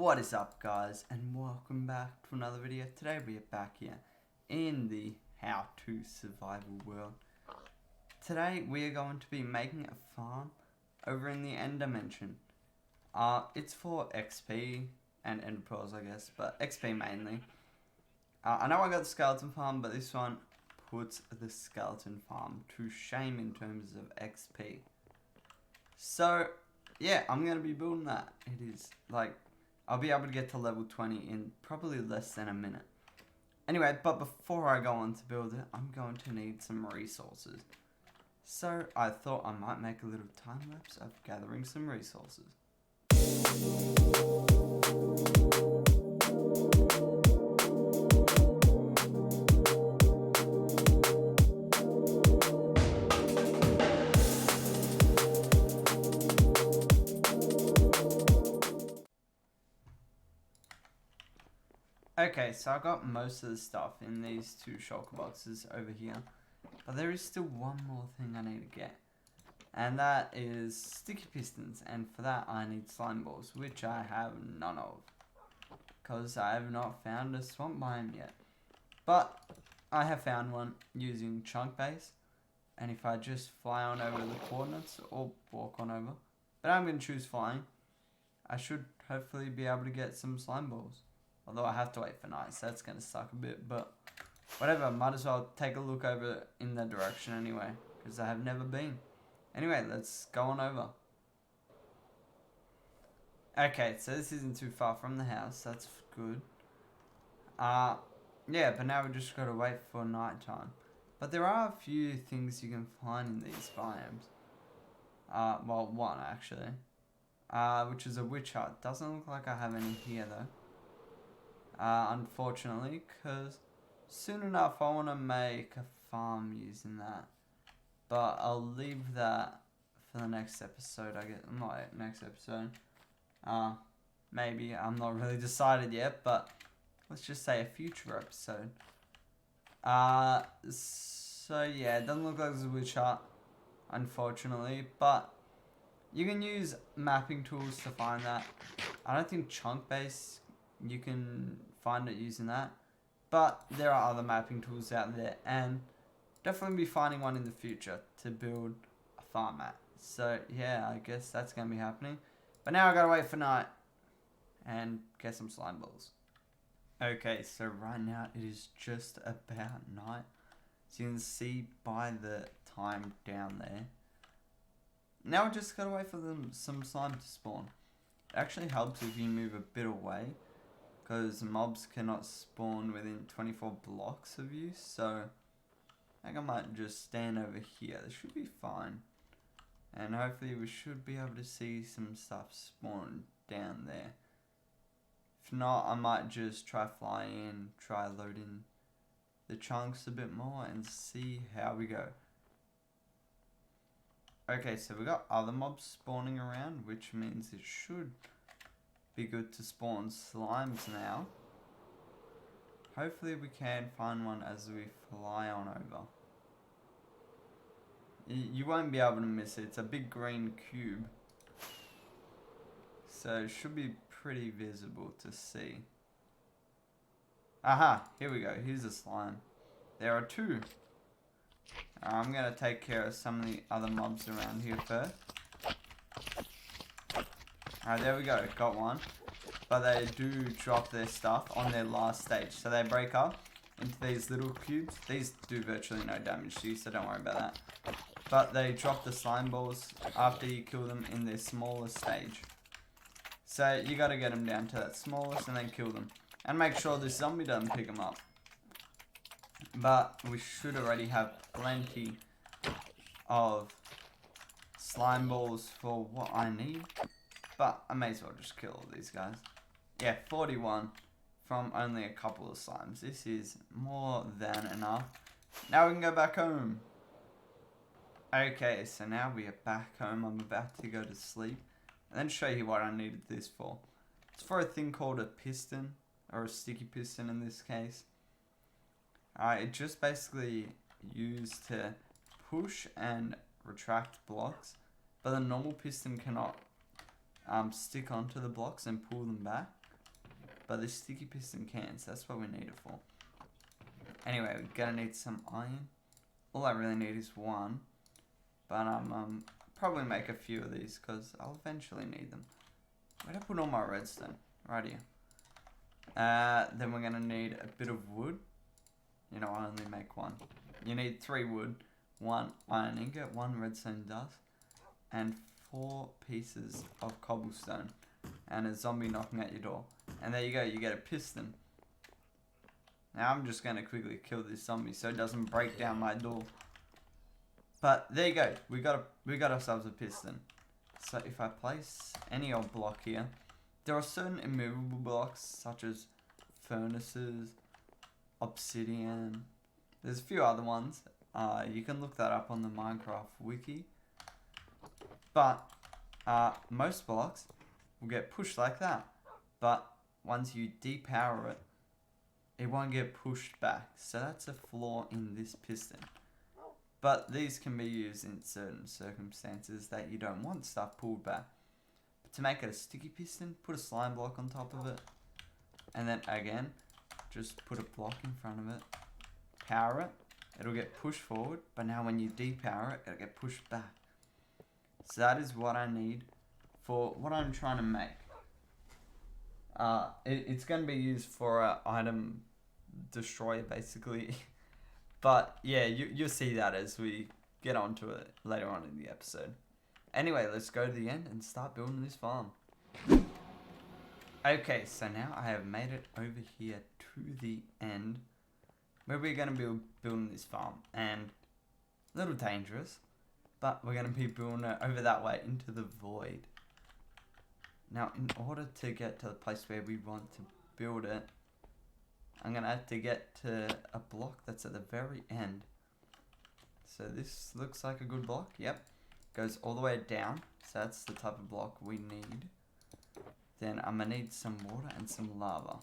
What is up, guys, and welcome back to another video. Today we are back here in the how to survival world. Today we are going to be making a farm over in the end dimension. It's for XP and end pearls, I guess, but XP mainly. I know I got the skeleton farm, but this one puts the skeleton farm to shame in terms of XP. So yeah, I'm gonna be building that. It is like, I'll be able to get to level 20 in probably less than a minute. Anyway, but before I go on to build it, I'm going to need some resources. So I thought I might make a little time lapse of gathering some resources. Okay, so I got most of the stuff in these two shulker boxes over here, but there is still one more thing I need to get, and that is sticky pistons, and for that I need slime balls, which I have none of, because I have not found a swamp biome yet, but I have found one using chunk base, and if I just fly on over the coordinates, or walk on over, but I'm going to choose flying, I should hopefully be able to get some slime balls. Although I have to wait for night, so that's going to suck a bit, but whatever, might as well take a look over in that direction anyway, because I have never been. Anyway, let's go on over. Okay, so this isn't too far from the house, that's good. Yeah, but now we just got to wait for night time. But there are a few things you can find in these biomes. Well, one actually. Which is a witch hut. Doesn't look like I have any here though. Unfortunately, because soon enough I want to make a farm using that, but I'll leave that for the next episode. I guess not next episode. Maybe, I'm not really decided yet, but let's just say a future episode. So yeah, it doesn't look like there's a witch hut, unfortunately, but you can use mapping tools to find that. I don't think chunk base you can find it using that, but there are other mapping tools out there, and definitely be finding one in the future to build a farm at. So yeah, I guess that's gonna be happening, but now I gotta wait for night and get some slime balls. Okay, so right now it is just about night, so you can see by the time down there. Now I just gotta wait for some slime to spawn. It actually helps if you move a bit away, because mobs cannot spawn within 24 blocks of you, so I think I might just stand over here. This should be fine, and hopefully we should be able to see some stuff spawn down there. If not, I might just try flying in, try loading the chunks a bit more and see how we go. Okay, so we got other mobs spawning around, which means it should be good to spawn slimes now. Hopefully we can find one as we fly on over. You won't be able to miss it. It's a big green cube, so it should be pretty visible to see. Aha, here we go. Here's a slime. There are two. I'm going to take care of some of the other mobs around here first. Alright, there we go, got one. But they do drop their stuff on their last stage. So they break up into these little cubes. These do virtually no damage to you, so don't worry about that. But they drop the slime balls after you kill them in their smallest stage. So you gotta get them down to that smallest and then kill them. And make sure this zombie doesn't pick them up. But we should already have plenty of slime balls for what I need. But I may as well just kill all these guys. Yeah, 41 from only a couple of slimes. This is more than enough. Now we can go back home. Okay, so now we are back home. I'm about to go to sleep. And then show you what I needed this for. It's for a thing called a piston. Or a sticky piston in this case. It just basically used to push and retract blocks. But the normal piston cannot stick onto the blocks and pull them back. but this sticky piston can, so that's what we need it for. Anyway, we're gonna need some iron. All I really need is one, but probably make a few of these because I'll eventually need them. Where'd I put all my redstone? Right here. Then we're gonna need a bit of wood. You know, I only make one. You need 3 wood, 1 iron ingot, 1 redstone dust, and 4 pieces of cobblestone, and a zombie knocking at your door. And there you go, you get a piston. Now I'm just gonna quickly kill this zombie so it doesn't break down my door. But there you go, we got ourselves a piston. So if I place any old block here, there are certain immovable blocks such as furnaces, obsidian. There's a few other ones. You can look that up on the Minecraft wiki. But most blocks will get pushed like that. But once you depower it, it won't get pushed back. So that's a flaw in this piston. But these can be used in certain circumstances that you don't want stuff pulled back. But to make it a sticky piston, put a slime block on top of it. And then again, just put a block in front of it. Power it. It'll get pushed forward. But now when you depower it, it'll get pushed back. So that is what I need for what I'm trying to make. It's going to be used for an item destroyer basically. But yeah, you'll see that as we get onto it later on in the episode. Anyway, let's go to the end and start building this farm. Okay, so now I have made it over here to the end where we're going to be building this farm. And a little dangerous, but we're going to be building it over that way into the void. Now, in order to get to the place where we want to build it, I'm going to have to get to a block that's at the very end. So this looks like a good block. Yep. Goes all the way down. So that's the type of block we need. Then I'm going to need some water and some lava.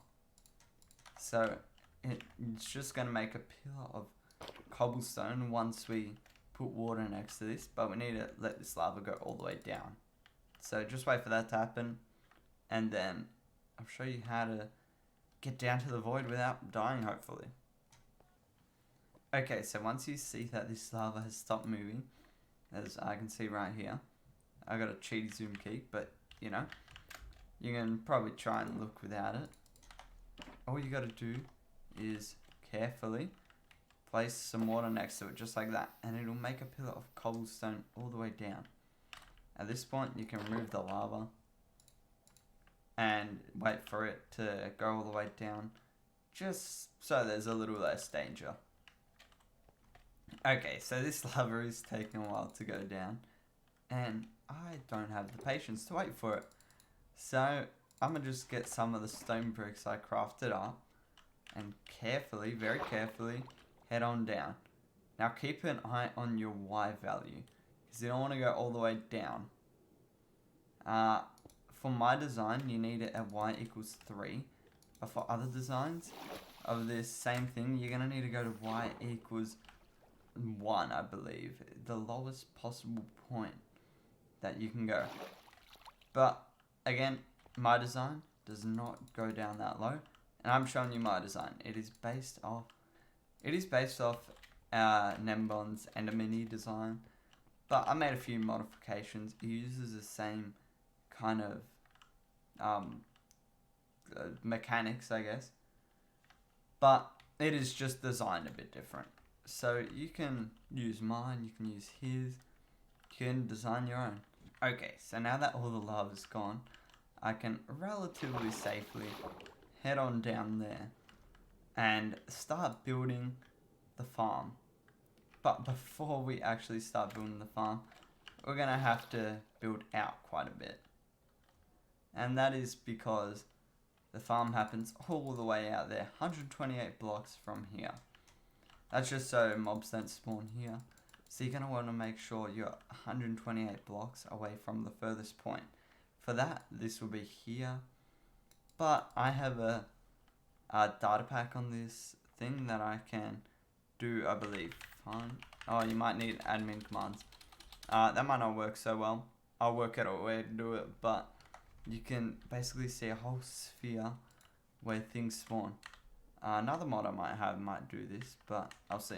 So it's just going to make a pillar of cobblestone once we put water next to this. But we need to let this lava go all the way down. So just wait for that to happen. And then I'll show you how to get down to the void without dying, hopefully. Okay, so once you see that this lava has stopped moving, as I can see right here, I got a cheaty zoom key, but you know, you can probably try and look without it. All you got to do is carefully place some water next to it, just like that, and it'll make a pillar of cobblestone all the way down. At this point, you can remove the lava and wait for it to go all the way down, just so there's a little less danger. Okay, so this lava is taking a while to go down, and I don't have the patience to wait for it. So I'm gonna just get some of the stone bricks I crafted up, and carefully, very carefully, head on down. Now keep an eye on your Y value, because you don't want to go all the way down. For my design, you need it at Y equals 3. But for other designs of this same thing, you're going to need to go to Y equals 1, I believe. The lowest possible point that you can go. But, again, my design does not go down that low. And I'm showing you my design. It is based off Nembon's Enderman design. But I made a few modifications. It uses the same kind of mechanics, I guess, but it is just designed a bit different. So you can use mine, you can use his, you can design your own. Okay, so now that all the lava's gone, I can relatively safely head on down there and start building the farm. But before we actually start building the farm, we're gonna have to build out quite a bit. And that is because the farm happens all the way out there, 128 blocks from here. That's just so mobs don't spawn here. So you're going to want to make sure you're 128 blocks away from the furthest point. For that, this will be here. But I have a data pack on this thing that I can do, I believe. Oh, you might need admin commands. That might not work so well. I'll work out a way to do it, but you can basically see a whole sphere where things spawn. Another mod I might have might do this, but I'll see.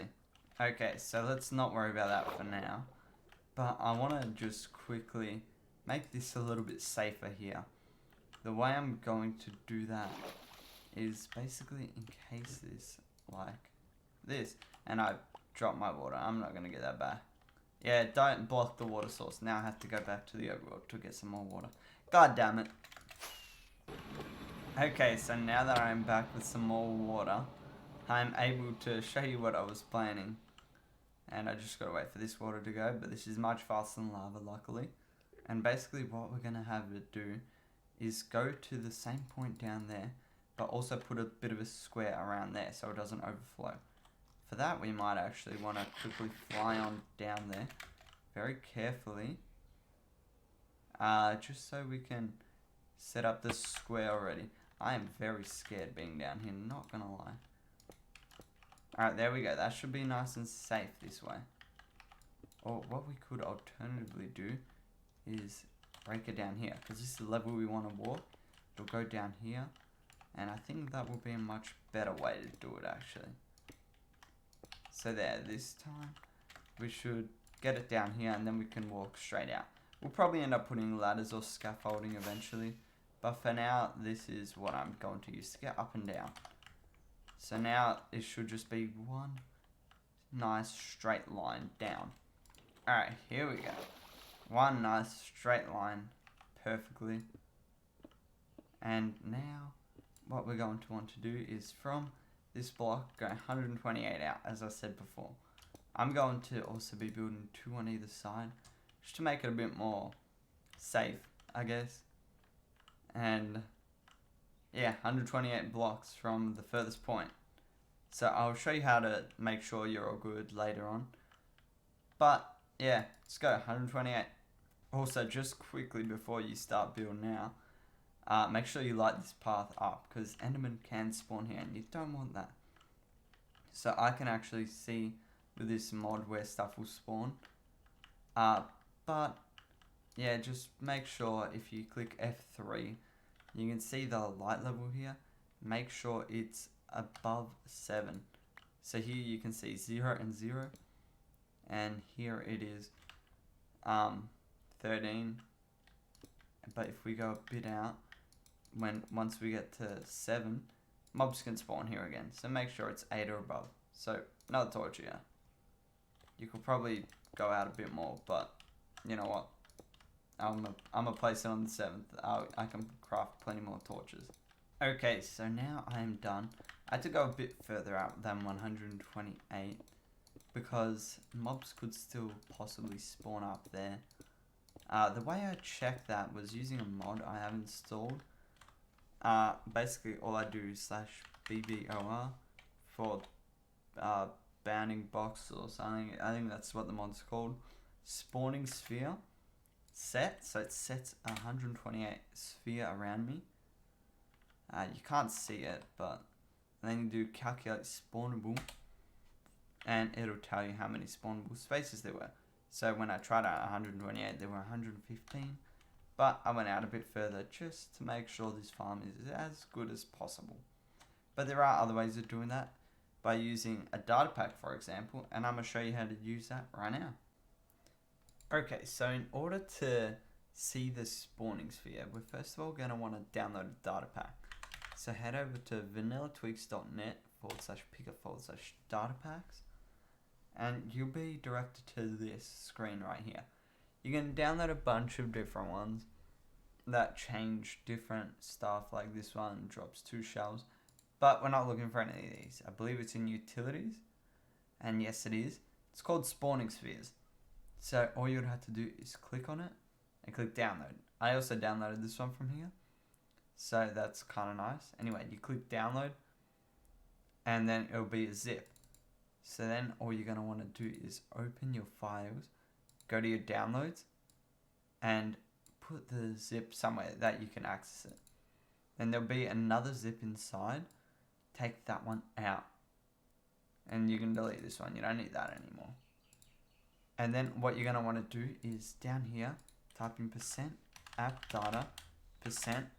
Okay, so let's not worry about that for now. But I want to just quickly make this a little bit safer here. The way I'm going to do that is basically encase this like this. And I drop my water. I'm not going to get that back. Yeah, don't block the water source. Now I have to go back to the overworld to get some more water. God damn it. Okay, so now that I'm back with some more water, I'm able to show you what I was planning. And I just gotta wait for this water to go, but this is much faster than lava, luckily. And basically what we're gonna have it do is go to the same point down there, but also put a bit of a square around there so it doesn't overflow. For that, we might actually want to quickly fly on down there, very carefully, just so we can set up the square already. I am very scared being down here, not gonna lie. Alright, there we go. That should be nice and safe this way. Or what we could alternatively do is break it down here, because this is the level we want to walk. It'll go down here, and I think that will be a much better way to do it, actually. So there, this time we should get it down here, and then we can walk straight out. We'll probably end up putting ladders or scaffolding eventually, but for now, this is what I'm going to use to get up and down. So now it should just be one nice straight line down. Alright, here we go. One nice straight line perfectly. And now what we're going to want to do is from this block go 128 out, as I said before. I'm going to also be building 2 on either side, just to make it a bit more safe, I guess. And yeah, 128 blocks from the furthest point. So I'll show you how to make sure you're all good later on. But yeah, let's go, 128. Also, just quickly before you start building now, make sure you light this path up, because Enderman can spawn here and you don't want that. So I can actually see with this mod where stuff will spawn. But yeah, just make sure if you click F3, you can see the light level here. Make sure it's above 7. So here you can see 0 and 0. And here it is 13. But if we go a bit out, once we get to 7, mobs can spawn here again. So make sure it's 8 or above. So another torch here. You could probably go out a bit more, but you know what? I'm gonna place it on the 7th. I can craft plenty more torches. Okay, so now I am done. I had to go a bit further out than 128 because mobs could still possibly spawn up there. The way I checked that was using a mod I have installed. Basically all I do is /BBOR for bounding box or something. I think that's what the mod's called. Spawning sphere set, so it sets 128 sphere around me. You can't see it, but then you do calculate spawnable, and it'll tell you how many spawnable spaces there were. So when I tried out 128, there were 115, but I went out a bit further just to make sure this farm is as good as possible. But there are other ways of doing that, by using a data pack, for example, and I'm going to show you how to use that right now. Okay, so in order to see the spawning sphere, we're first of all going to want to download a data pack. So head over to vanillatweaks.net/picker/datapacks, and you'll be directed to this screen right here. You can download a bunch of different ones that change different stuff, like this one drops 2 shells, but we're not looking for any of these. I believe it's in utilities, and yes it is. It's called spawning spheres. So all you'd have to do is click on it and click download. I also downloaded this one from here, so that's kind of nice. Anyway, you click download and then it'll be a zip. So then all you're going to want to do is open your files, go to your downloads, and put the zip somewhere that you can access it. Then there'll be another zip inside. Take that one out, and you can delete this one. You don't need that anymore. And then what you're going to want to do is down here, type in %appdata %,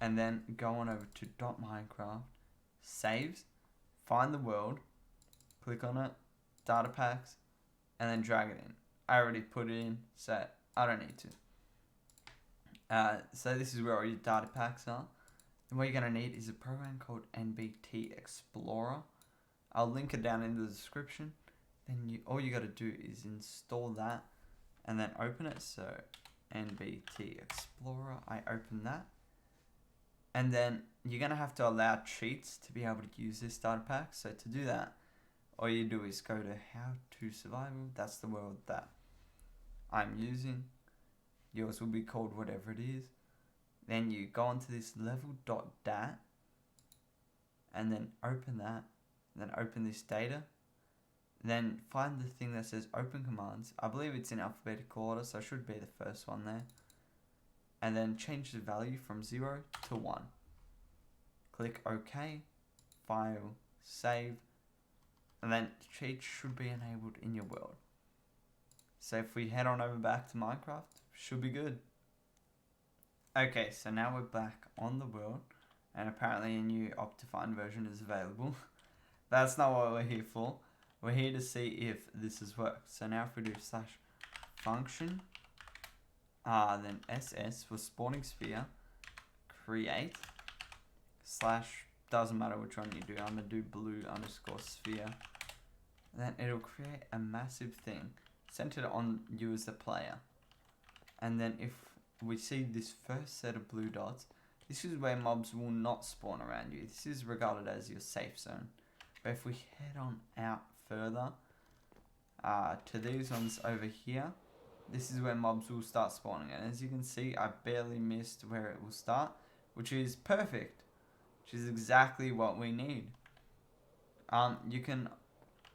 and then go on over to .minecraft, saves, find the world, click on it, data packs, and then drag it in. I already put it in, so I don't need to. So this is where all your data packs are. And what you're going to need is a program called NBT Explorer. I'll link it down in the description. Then all you got to do is install that and then open it. So NBT Explorer, I open that. And then you're going to have to allow cheats to be able to use this data pack. So to do that, all you do is go to How to Survival. That's the world that I'm using. Yours will be called whatever it is. Then you go onto this level.dat and then open that. Then open this data. Then find the thing that says open commands. I believe it's in alphabetical order, so it should be the first one there. And then change the value from 0 to 1. Click OK, file, save, and then cheats should be enabled in your world. So if we head on over back to Minecraft, should be good. Okay, so now we're back on the world, and apparently a new Optifine version is available. That's not what we're here for. We're here to see if this has worked. So now if we do /function, then ss for spawning sphere, create, / doesn't matter which one you do, I'm going to do blue_sphere. Then it'll create a massive thing centered on you as the player. And then if we see this first set of blue dots, this is where mobs will not spawn around you. This is regarded as your safe zone. But if we head on out further to these ones over here, this is where mobs will start spawning. And as you can see, I barely missed where it will start, which is perfect, which is exactly what we need. You can,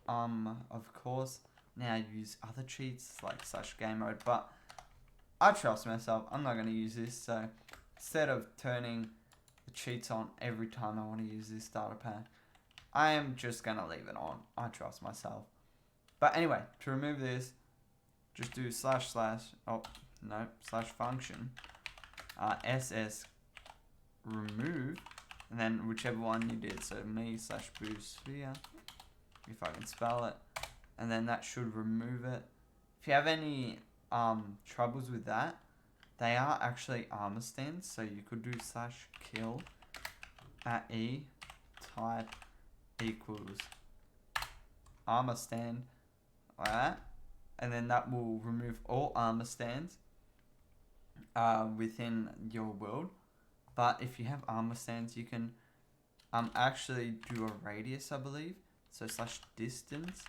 of course, now use other cheats like /game mode, but I trust myself. I'm not going to use this. So instead of turning the cheats on every time I want to use this data pack, I am just going to leave it on. I trust myself. But anyway, to remove this, just do /function ss remove, and then whichever one you did. So me /boosphere, if I can spell it, and then that should remove it. If you have any troubles with that, they are actually armor stands, so you could do /kill @e type equals armor stand, like that, and then that will remove all armor stands within your world. But if you have armor stands, you can actually do a radius, I believe. So /distance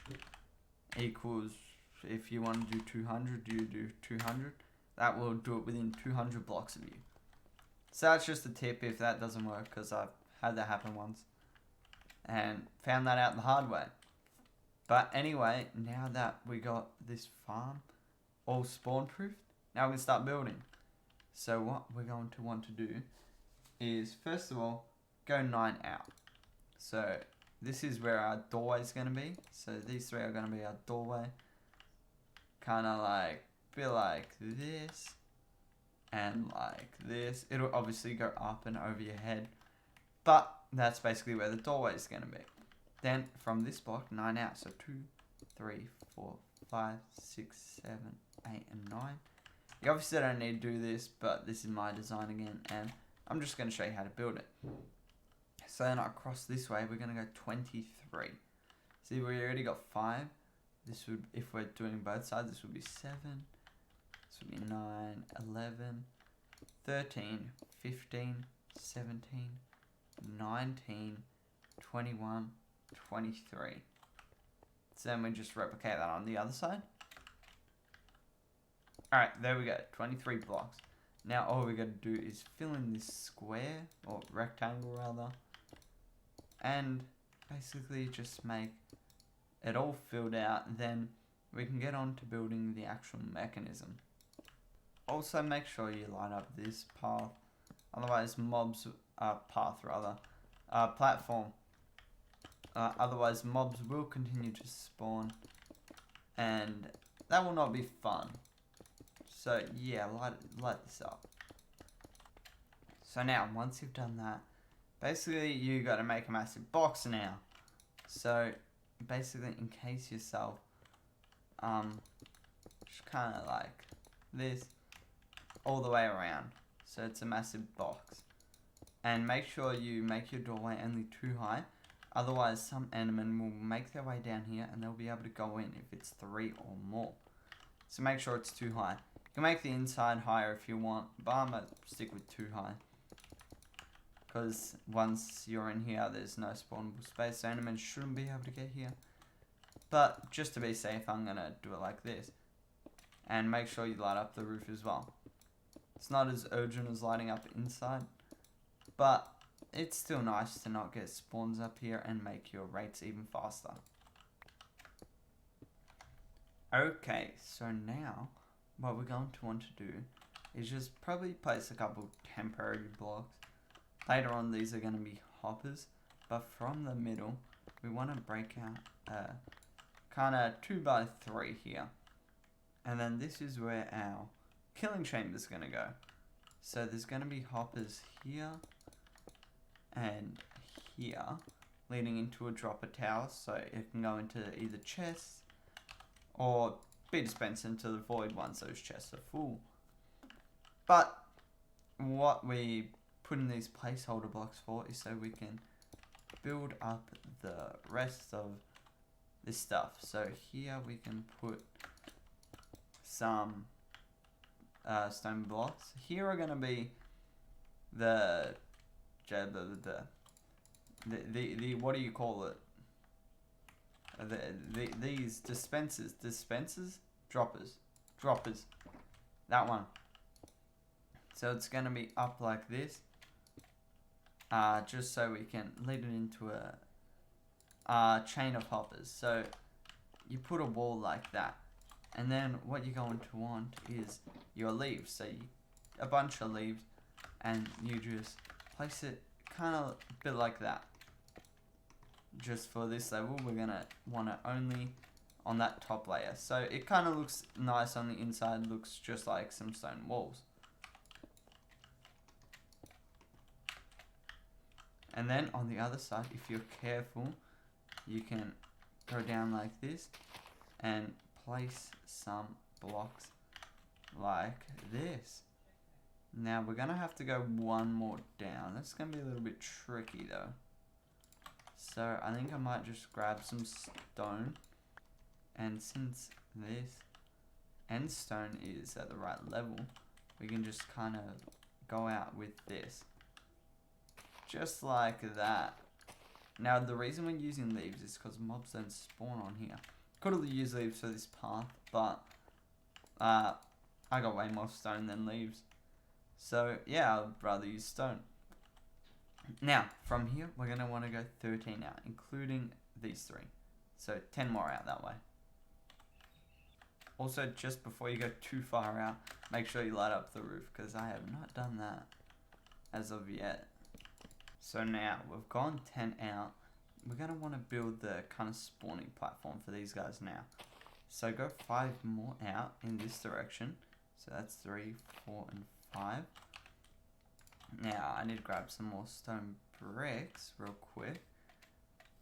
equals, if you want to do 200, you do 200. That will do it within 200 blocks of you. So that's just a tip if that doesn't work, because I've had that happen once and found that out the hard way. But anyway, now that we got this farm all spawn proofed, now we can start building. So what we're going to want to do is, first of all, go 9 out. So this is where our doorway is going to be. So these 3 are going to be our doorway. Kind of like, be like this and like this. It'll obviously go up and over your head, but that's basically where the doorway is going to be. Then from this block, 9 out. So 2, 3, 4, 5, 6, 7, 8, and 9. You obviously don't need to do this, but this is my design again, and I'm just going to show you how to build it. So then across this way, we're going to go 23. See, we already got 5. This would, if we're doing both sides, this would be 7. This would be 9, 11, 13, 15, 17, 19, 21, 23. So then we just replicate that on the other side. Alright, there we go, 23 blocks. Now all we got to do is fill in this square, or rectangle rather, and basically just make it all filled out. Then we can get on to building the actual mechanism. Also make sure you line up this path, otherwise platform. Otherwise mobs will continue to spawn, and that will not be fun. So yeah, light this up. So now, once you've done that, basically you got to make a massive box now. So basically encase yourself, just kind of like this, all the way around. So it's a massive box. And make sure you make your doorway only too high. Otherwise, some Endermen will make their way down here and they'll be able to go in if it's 3 or more. So make sure it's too high. You can make the inside higher if you want, but I'm going to stick with too high. Because once you're in here, there's no spawnable space, so Endermen shouldn't be able to get here. But just to be safe, I'm going to do it like this. And make sure you light up the roof as well. It's not as urgent as lighting up inside, but it's still nice to not get spawns up here and make your rates even faster. Okay, so now what we're going to want to do is just probably place a couple temporary blocks. Later on these are going to be hoppers, but from the middle we want to break out a kind of 2x3 here. And then this is where our killing chamber is going to go. So there's going to be hoppers here and here, leading into a dropper tower, so it can go into either chests or be dispensed into the void once those chests are full. But what we put in these placeholder blocks for is so we can build up the rest of this stuff. So here we can put some stone blocks. Here are going to be the what do you call it? These dispensers, droppers, that one. So it's going to be up like this, just so we can lead it into a chain of hoppers. So you put a wall like that, and then what you're going to want is your leaves. So a bunch of leaves, and you just place it kind of a bit like that. Just for this level, we're gonna want it only on that top layer. So it kind of looks nice on the inside, looks just like some stone walls. And then on the other side, if you're careful, you can go down like this and place some blocks like this. Now we're gonna have to go one more down. That's gonna be a little bit tricky though. So I think I might just grab some stone, and since this end stone is at the right level, we can just kind of go out with this. Just like that. Now the reason we're using leaves is because mobs don't spawn on here. Could have used leaves for this path, but I got way more stone than leaves. So yeah, I'd rather use stone. Now, from here, we're going to want to go 13 out, including these 3. So 10 more out that way. Also, just before you go too far out, make sure you light up the roof, because I have not done that as of yet. So now, we've gone 10 out. We're going to want to build the kind of spawning platform for these guys now. So go 5 more out in this direction. So that's 3, 4, and 5. Now, I need to grab some more stone bricks real quick.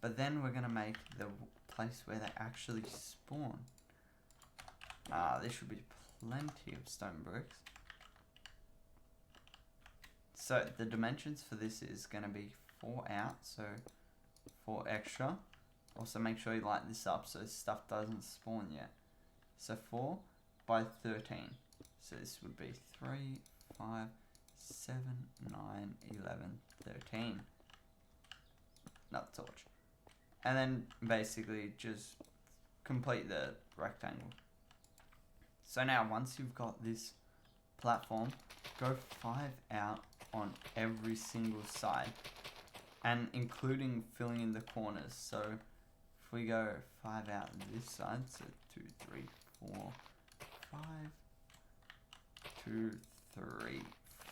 But then we're going to make the place where they actually spawn. There should be plenty of stone bricks. So, the dimensions for this is going to be 4 out, so 4 extra. Also, make sure you light this up so stuff doesn't spawn yet. So, 4 by 13. So, this would be 3, 5, 7, 9, 11, 13. Not the torch. And then basically just complete the rectangle. So now once you've got this platform, go 5 out on every single side. And including filling in the corners. So if we go 5 out on this side, so 2, 3, 4, 5, 2, 3,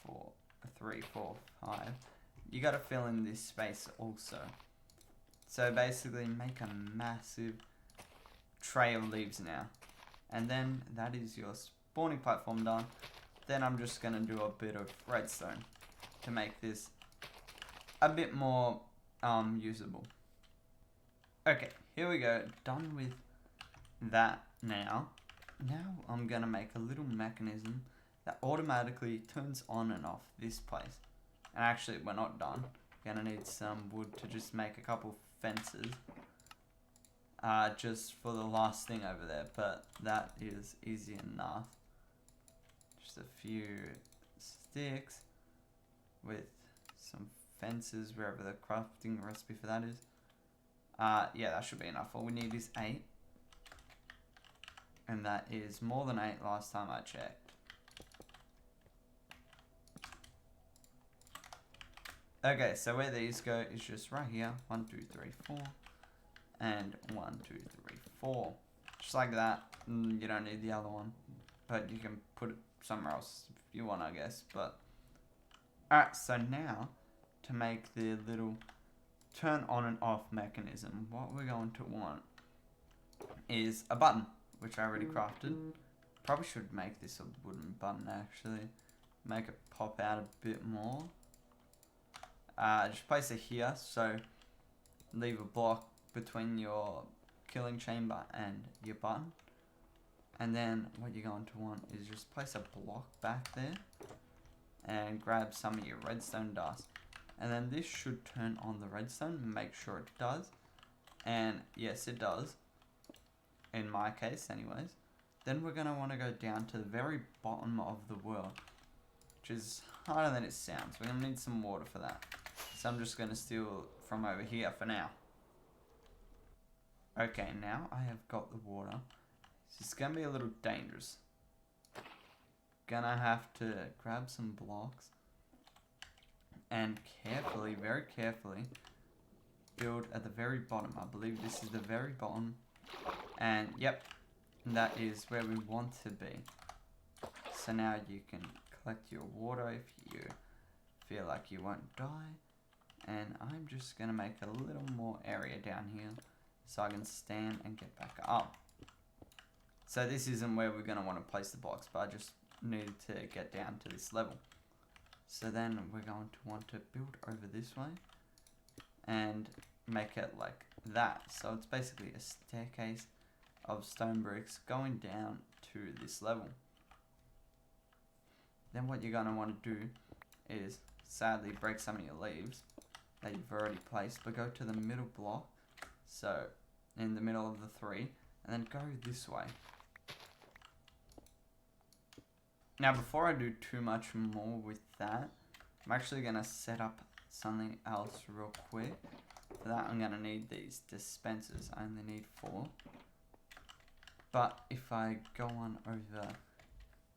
4, 3, 4, 5. You gotta fill in this space also. So basically make a massive tray of leaves now. And then that is your spawning platform done. Then I'm just gonna do a bit of redstone. to make this a bit more usable. Okay, here we go. Done with that now. Now I'm gonna make a little mechanism that automatically turns on and off this place. And actually, we're not done. We're gonna need some wood to just make a couple fences. Just for the last thing over there, but that is easy enough. Just a few sticks with some fences wherever the crafting recipe for that is. Yeah, that should be enough. All we need is 8. And that is more than 8 last time I checked. Okay, so where these go is just right here. 1, 2, 3, 4. And 1, 2, 3, 4. Just like that. You don't need the other one. But you can put it somewhere else if you want, I guess. But alright, so now to make the little turn on and off mechanism, what we're going to want is a button, which I already crafted. Probably should make this a wooden button actually. Make it pop out a bit more. Just place it here, so leave a block between your killing chamber and your button. And then what you're going to want is just place a block back there and grab some of your redstone dust. And then this should turn on the redstone, make sure it does. And yes, it does. In my case anyways. Then we're going to want to go down to the very bottom of the world, which is harder than it sounds. We're going to need some water for that. So I'm just going to steal from over here for now. Okay, now I have got the water. This is going to be a little dangerous. Gonna have to grab some blocks and carefully, very carefully, build at the very bottom. I believe this is the very bottom. And yep, that is where we want to be. So now you can collect your water if you feel like you won't die. And I'm just going to make a little more area down here so I can stand and get back up. So this isn't where we're going to want to place the blocks, but I just need to get down to this level. So then we're going to want to build over this way and make it like that. So it's basically a staircase of stone bricks going down to this level. Then what you're going to want to do is sadly break some of your leaves that you've already placed, but go to the middle block, so in the middle of the 3, and then go this way. Now before I do too much more with that, I'm actually going to set up something else real quick. For that I'm going to need these dispensers. I only need 4. But if I go on over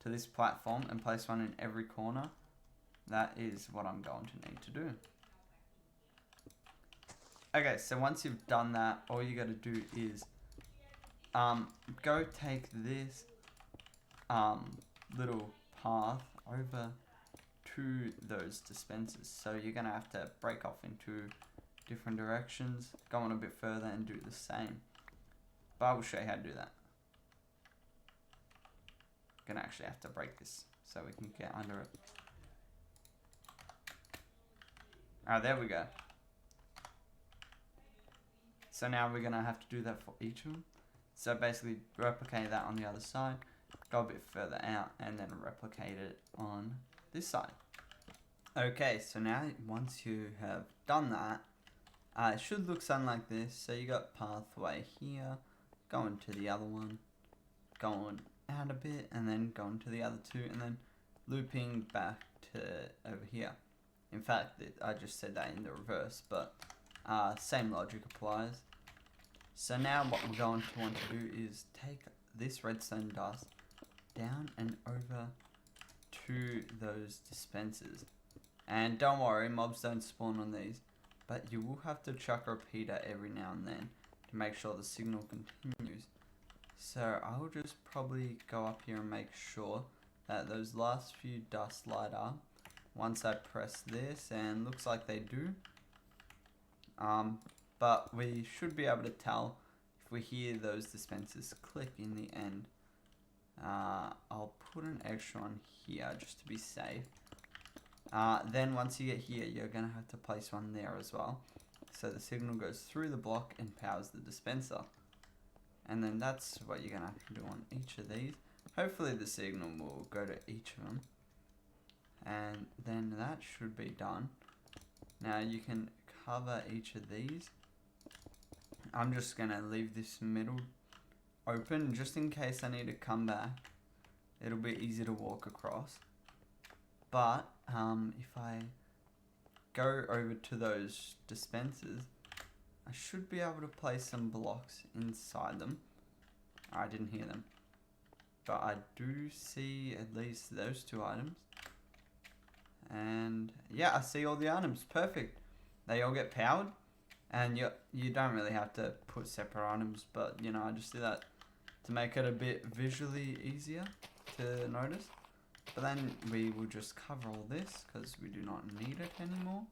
to this platform and place one in every corner, that is what I'm going to need to do. Okay, so once you've done that, all you got to do is go take this little path over to those dispensers. So you're going to have to break off into different directions, go on a bit further and do the same. But I will show you how to do that. Gonna actually have to break this so we can get under it. Alright, there we go. So now we're gonna have to do that for each of them. So basically replicate that on the other side, go a bit further out, and then replicate it on this side. Okay, so now once you have done that, it should look something like this. So you got pathway here, going to the other one, going out a bit, and then going to the other 2, and then looping back to over here. In fact, I just said that in the reverse, but same logic applies. So now what we're going to want to do is take this redstone dust down and over to those dispensers. And don't worry, mobs don't spawn on these, but you will have to chuck a repeater every now and then to make sure the signal continues. So I'll just probably go up here and make sure that those last few dust light up once I press this, and looks like they do. But we should be able to tell if we hear those dispensers click in the end. I'll put an extra one here just to be safe. Then once you get here, you're going to have to place one there as well. So the signal goes through the block and powers the dispenser. And then that's what you're going to have to do on each of these. Hopefully the signal will go to each of them. And then that should be done. Now you can cover each of these. I'm just going to leave this middle open just in case I need to come back. It'll be easy to walk across. But if I go over to those dispensers, I should be able to place some blocks inside them. I didn't hear them. But I do see at least those 2 items. And yeah, I see all the items. Perfect. They all get powered. And you don't really have to put separate items, but you know, I just do that to make it a bit visually easier to notice. But then we will just cover all this because we do not need it anymore.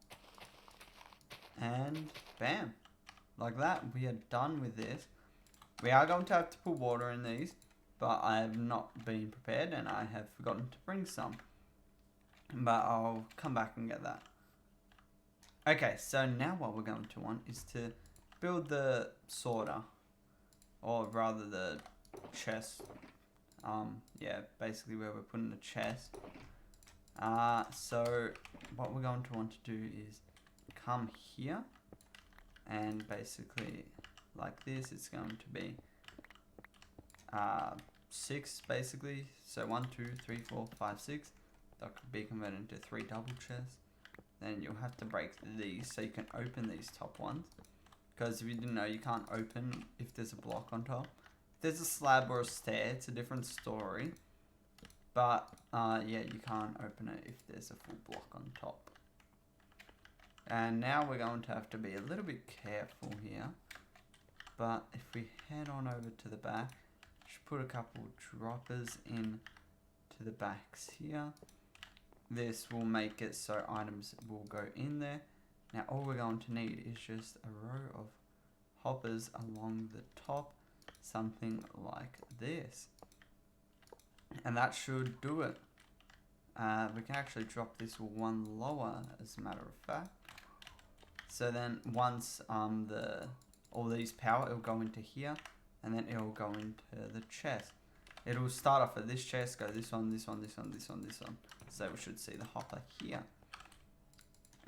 And bam. Like that, we are done with this. We are going to have to put water in these, but I have not been prepared and I have forgotten to bring some. But I'll come back and get that. Okay, so now what we're going to want is to build the sorter, or rather the chest. Yeah, basically where we're putting the chest. So what we're going to want to do is come here, and basically like this, it's going to be 6 basically. So 1, 2, 3, 4, 5, 6. That could be converted into 3 double chests. Then you'll have to break these so you can open these top ones. Because if you didn't know, you can't open if there's a block on top. If there's a slab or a stair, it's a different story. But yeah, you can't open it if there's a full block on top. And now we're going to have to be a little bit careful here. But if we head on over to the back, just put a couple droppers in to the backs here. This will make it so items will go in there. Now all we're going to need is just a row of hoppers along the top, something like this. And that should do it. We can actually drop this one lower as a matter of fact. So then once all these power, it'll go into here, and then it'll go into the chest. It'll start off at this chest, go this one, this one, this one, this one, this one. So we should see the hopper here.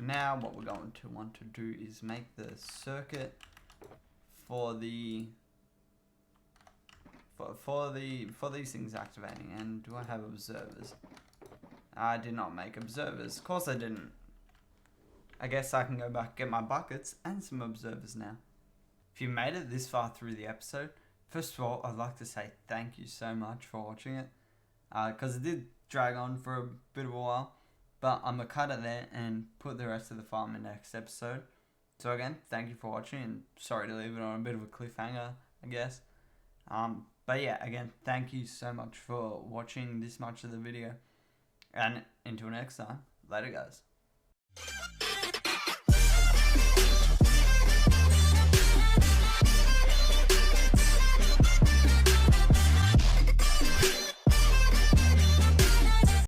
Now what we're going to want to do is make the circuit for these things activating. And do I have observers? I did not make observers. Of course I didn't. I guess I can go back, get my buckets and some observers now. If you made it this far through the episode, first of all, I'd like to say thank you so much for watching it. Because it did drag on for a bit of a while. But I'm going to cut it there and put the rest of the farm in the next episode. So again, thank you for watching, and sorry to leave it on a bit of a cliffhanger, I guess. But yeah, again, thank you so much for watching this much of the video. And until next time, later guys.